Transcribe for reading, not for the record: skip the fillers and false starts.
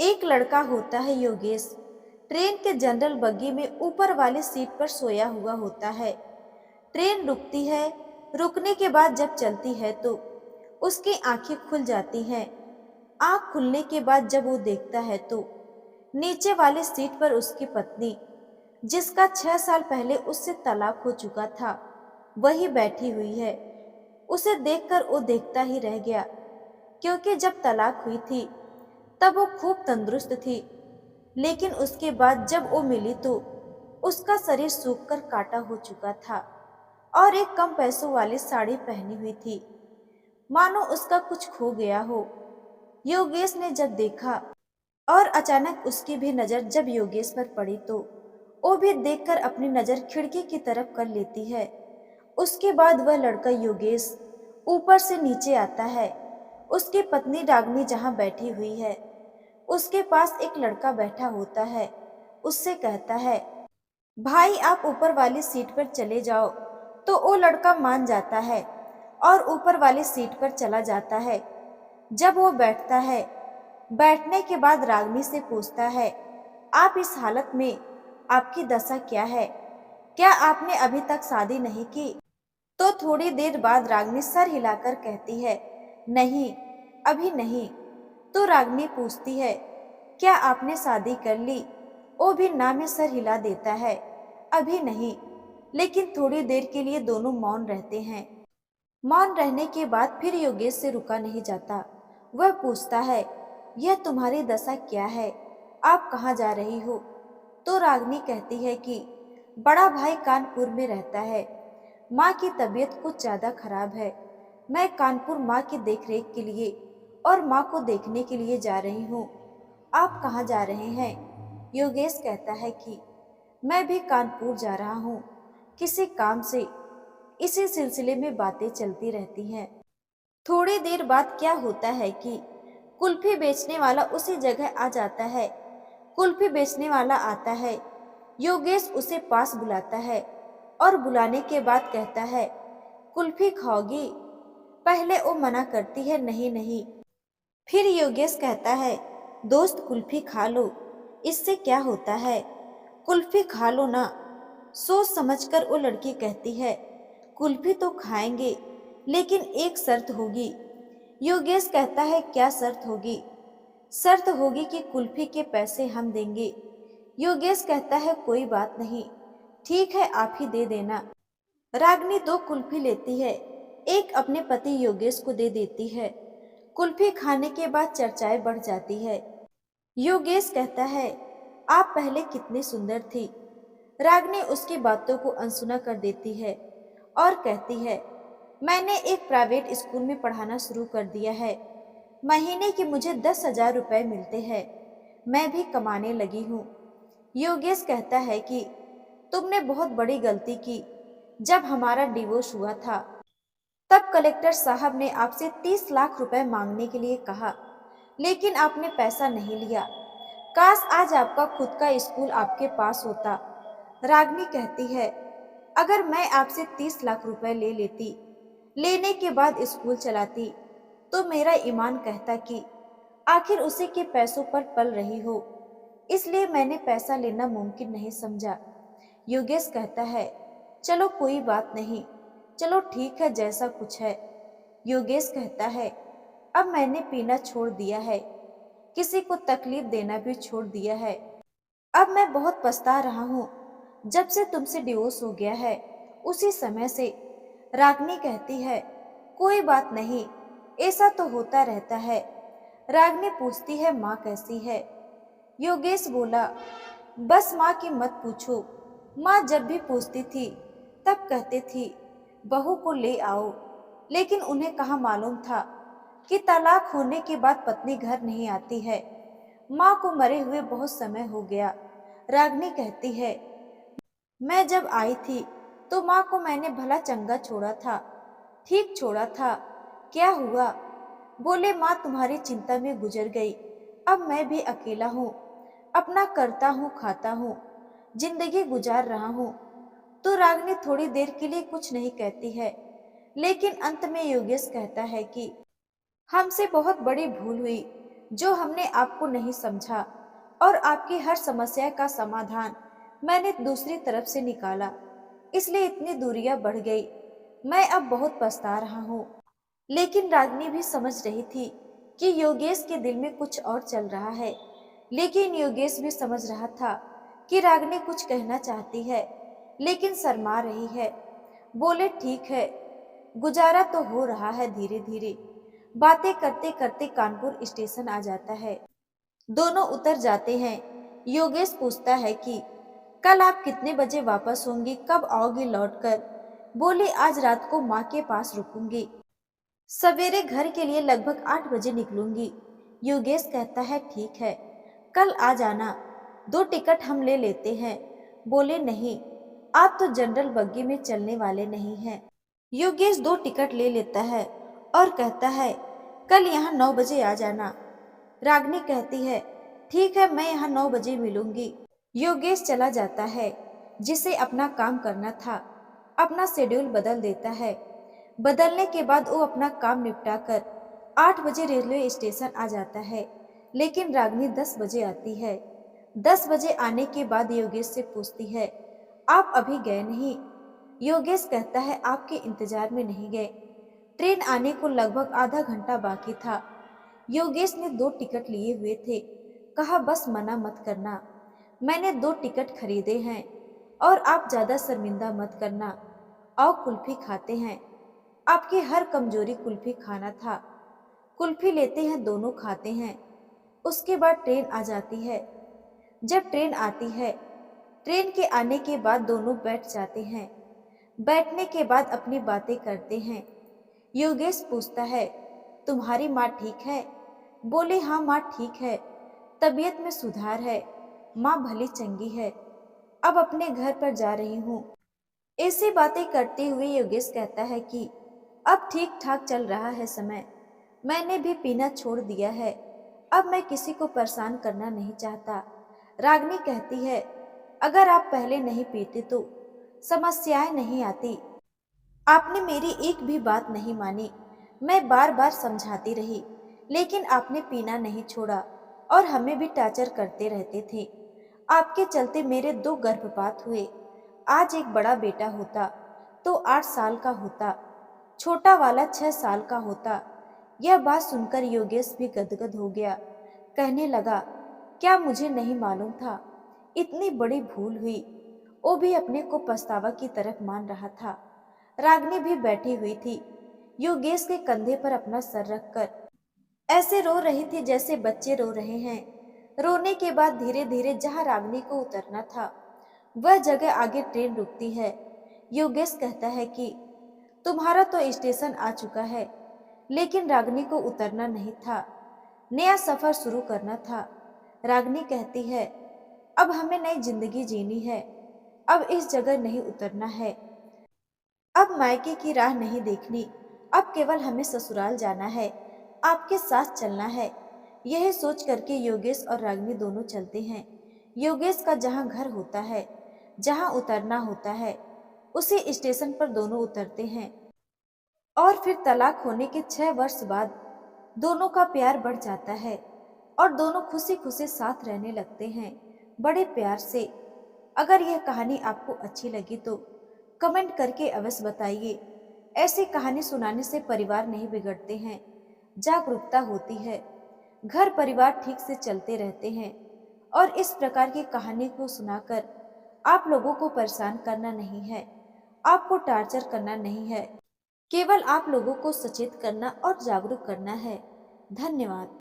एक लड़का होता है योगेश। ट्रेन के जनरल बग्गी में ऊपर वाली सीट पर सोया हुआ होता है। ट्रेन रुकती है। रुकने के बाद जब चलती है तो उसकी आंखें खुल जाती हैं। आंख खुलने के बाद जब वो देखता है तो नीचे वाली सीट पर उसकी पत्नी, जिसका 6 साल पहले उससे तलाक हो चुका था, वही बैठी हुई है। उसे देखकर वो देखता ही रह गया, क्योंकि जब तलाक हुई थी तब वो खूब तंदुरुस्त थी, लेकिन उसके बाद जब वो मिली तो उसका शरीर सूख कर काटा हो चुका था और एक कम पैसों वाली साड़ी पहनी हुई थी, मानो उसका कुछ खो गया हो। योगेश ने जब देखा और अचानक उसकी भी नजर जब योगेश पर पड़ी तो वो भी देखकर अपनी नजर खिड़की की तरफ कर लेती है। उसके बाद वह लड़का योगेश ऊपर से नीचे आता है। उसकी पत्नी रागनी जहाँ बैठी हुई है, उसके पास एक लड़का बैठा होता है। उससे कहता है, भाई आप ऊपर वाली सीट पर चले जाओ। तो वो लड़का मान जाता है और ऊपर वाली सीट पर चला जाता है। जब वो बैठता है, बैठने के बाद रागनी से पूछता है, आप इस हालत में, आपकी दशा क्या है? क्या आपने अभी तक शादी नहीं की? तो थोड़ी देर बाद रागनी सर हिलाकर कहती है, नहीं, अभी नहीं। तो रागनी पूछती है, क्या आपने शादी कर ली? वो भी ना में सर हिला देता है, अभी नहीं। लेकिन थोड़ी देर के लिए दोनों मौन रहते हैं। मौन रहने के बाद फिर योगेश से रुका नहीं जाता। वह पूछता है, यह तुम्हारी दशा क्या है? आप कहाँ जा रही हो? तो रागनी कहती है कि बड़ा भाई कानपुर में रहता है, माँ की तबीयत कुछ ज़्यादा खराब है। मैं कानपुर माँ की देखरेख के लिए और माँ को देखने के लिए जा रही हूँ। आप कहाँ जा रहे हैं? योगेश कहता है कि मैं भी कानपुर जा रहा हूँ, किसी काम से। इसी सिलसिले में बातें चलती रहती हैं। थोड़ी देर बाद क्या होता है कि कुल्फी बेचने वाला उसी जगह आ जाता है। कुल्फी बेचने वाला आता है। योगेश उसे पास बुलाता है और बुलाने के बाद कहता है, कुल्फी खाओगी? पहले वो मना करती है, नहीं नहीं। फिर योगेश कहता है, दोस्त कुल्फी खा लो, इससे क्या होता है, कुल्फी खा लो ना। सोच समझकर वो लड़की कहती है, कुल्फी तो खाएंगे, लेकिन एक शर्त होगी। योगेश कहता है, क्या शर्त होगी? शर्त होगी कि कुल्फी के पैसे हम देंगे। योगेश कहता है, कोई बात नहीं, ठीक है, आप ही दे देना। रागनी 2 कुल्फी लेती है, एक अपने पति योगेश को दे देती है। कुल्फी खाने के बाद चर्चाएं बढ़ जाती है। योगेश कहता है, आप पहले कितनी सुंदर थी। रागनी उसकी बातों को अनसुना कर देती है और कहती है, मैंने एक प्राइवेट स्कूल में पढ़ाना शुरू कर दिया है। महीने के मुझे 10,000 रुपए मिलते हैं। मैं भी कमाने लगी हूँ। योगेश कहता है कि तुमने बहुत बड़ी गलती की। जब हमारा डिवोर्स हुआ था तब कलेक्टर साहब ने आपसे 30 लाख रुपए मांगने के लिए कहा, लेकिन आपने पैसा नहीं लिया। काश आज आपका खुद का स्कूल आपके पास होता। रागनी कहती है, अगर मैं आपसे 30 लाख रुपए ले लेती, लेने के बाद स्कूल चलाती, तो मेरा ईमान कहता कि आखिर उसी के पैसों पर पल रही हो, इसलिए मैंने पैसा लेना मुमकिन नहीं समझा। योगेश कहता है, चलो कोई बात नहीं, चलो ठीक है, जैसा कुछ है। योगेश कहता है, अब मैंने पीना छोड़ दिया है, किसी को तकलीफ देना भी छोड़ दिया है। अब मैं बहुत पछता रहा हूँ। जब से तुमसे डिवोर्स हो गया है, उसी समय से। रागनी कहती है, कोई बात नहीं, ऐसा तो होता रहता है। रागनी पूछती है, माँ कैसी है? योगेश बोला, बस माँ की मत पूछो। माँ जब भी पूछती थी तब कहती थी, बहू को ले आओ, लेकिन उन्हें कहाँ मालूम था कि तलाक होने के बाद पत्नी घर नहीं आती है। माँ को मरे हुए बहुत समय हो गया। रागनी कहती है, मैं जब आई थी तो माँ को मैंने भला चंगा छोड़ा था, ठीक छोड़ा था। क्या हुआ? बोले, माँ तुम्हारी चिंता में गुजर गई। अब मैं भी अकेला हूँ, अपना करता हूँ, खाता हूँ, जिंदगी गुजार रहा हूँ। तो रागनी थोड़ी देर के लिए कुछ नहीं कहती है, लेकिन अंत में योगेश कहता है कि हमसे बहुत बड़ी भूल हुई। जो हमने आपको नहीं समझा, और आपकी हर समस्या का समाधान मैंने दूसरी तरफ से निकाला, इसलिए इतनी दूरियां बढ़ गई। मैं अब बहुत पछता रहा हूँ। लेकिन रागिनी भी समझ रही थी कि योगेश के दिल में कुछ और चल रहा है। लेकिन योगेश भी समझ रहा था कि रागिनी कुछ कहना चाहती है, लेकिन शर्मा रही है। बोले, ठीक है, गुजारा तो हो रहा है धीरे धीरे। बातें करते करते कानपुर स्टेशन आ जाता है। दोनों उतर जाते हैं। योगेश पूछता है कि कल आप कितने बजे वापस होंगी, कब आओगी लौटकर? बोले, आज रात को माँ के पास रुकूंगी, सवेरे घर के लिए लगभग 8 बजे निकलूंगी। योगेश कहता है, ठीक है, कल आ जाना, 2 टिकट हम ले लेते हैं। बोले, नहीं, आप तो जनरल बग्गी में चलने वाले नहीं हैं। योगेश 2 टिकट ले लेता है और कहता है, कल यहाँ 9 बजे आ जाना। रागिनी कहती है, ठीक है, मैं यहाँ 9 बजे मिलूंगी। योगेश चला जाता है। जिसे अपना काम करना था, अपना शेड्यूल बदल देता है। बदलने के बाद वो अपना काम निपटाकर 8 बजे रेलवे स्टेशन आ जाता है। लेकिन रागिनी 10 बजे आती है। 10 बजे आने के बाद योगेश से पूछती है, आप अभी गए नहीं? योगेश कहता है, आपके इंतजार में नहीं गए, ट्रेन आने को लगभग आधा घंटा बाकी था। योगेश ने 2 टिकट लिए हुए थे। कहा, बस मना मत करना, मैंने 2 टिकट खरीदे हैं, और आप ज्यादा शर्मिंदा मत करना। आओ कुल्फी खाते हैं। आपकी हर कमजोरी कुल्फी खाना था। कुल्फी लेते हैं, दोनों खाते हैं। उसके बाद ट्रेन आ जाती है। जब ट्रेन आती है, ट्रेन के आने के बाद दोनों बैठ जाते हैं। बैठने के बाद अपनी बातें करते हैं। योगेश पूछता है, तुम्हारी माँ ठीक है? बोले, हाँ माँ ठीक है, तबीयत में सुधार है, माँ भली चंगी है, अब अपने घर पर जा रही हूँ। ऐसी बातें करते हुए योगेश कहता है कि अब ठीक ठाक चल रहा है समय, मैंने भी पीना छोड़ दिया है, अब मैं किसी को परेशान करना नहीं चाहता। रागिनी कहती है, अगर आप पहले नहीं पीते तो समस्याएं नहीं आती। आपने मेरी एक भी बात नहीं मानी, मैं बार बार समझाती रही, लेकिन आपने पीना नहीं छोड़ा और हमें भी टार्चर करते रहते थे। आपके चलते मेरे 2 गर्भपात हुए। आज एक बड़ा बेटा होता तो 8 साल का होता, छोटा वाला 6 साल का होता। यह बात सुनकर योगेश भी गदगद हो गया। कहने लगा, क्या मुझे नहीं मालूम था, इतनी बड़ी भूल हुई। वो भी अपने को पछतावा की तरफ मान रहा था। रागिनी भी बैठी हुई थी, योगेश के कंधे पर अपना सर रखकर ऐसे रो रही थी जैसे बच्चे रो रहे हैं। रोने के बाद धीरे धीरे जहां रागिनी को उतरना था, वह जगह आगे ट्रेन रुकती है। योगेश कहता है कि तुम्हारा तो स्टेशन आ चुका है, लेकिन रागिनी को उतरना नहीं था, नया सफर शुरू करना था। रागिनी कहती है, अब हमें नई जिंदगी जीनी है, अब इस जगह नहीं उतरना है, अब मायके की राह नहीं देखनी, अब केवल हमें ससुराल जाना है, आपके साथ चलना है। यह सोच करके योगेश और रागिनी दोनों चलते हैं। योगेश का जहाँ घर होता है, जहाँ उतरना होता है, उसी स्टेशन पर दोनों उतरते हैं। और फिर तलाक होने के 6 वर्ष बाद दोनों का प्यार बढ़ जाता है और दोनों खुशी खुशी साथ रहने लगते हैं, बड़े प्यार से। अगर यह कहानी आपको अच्छी लगी तो कमेंट करके अवश्य बताइए। ऐसी कहानी सुनाने से परिवार नहीं बिगड़ते हैं, जागरूकता होती है, घर परिवार ठीक से चलते रहते हैं। और इस प्रकार की कहानी को सुनाकर आप लोगों को परेशान करना नहीं है, आपको टार्चर करना नहीं है, केवल आप लोगों को सचेत करना और जागरूक करना है। धन्यवाद।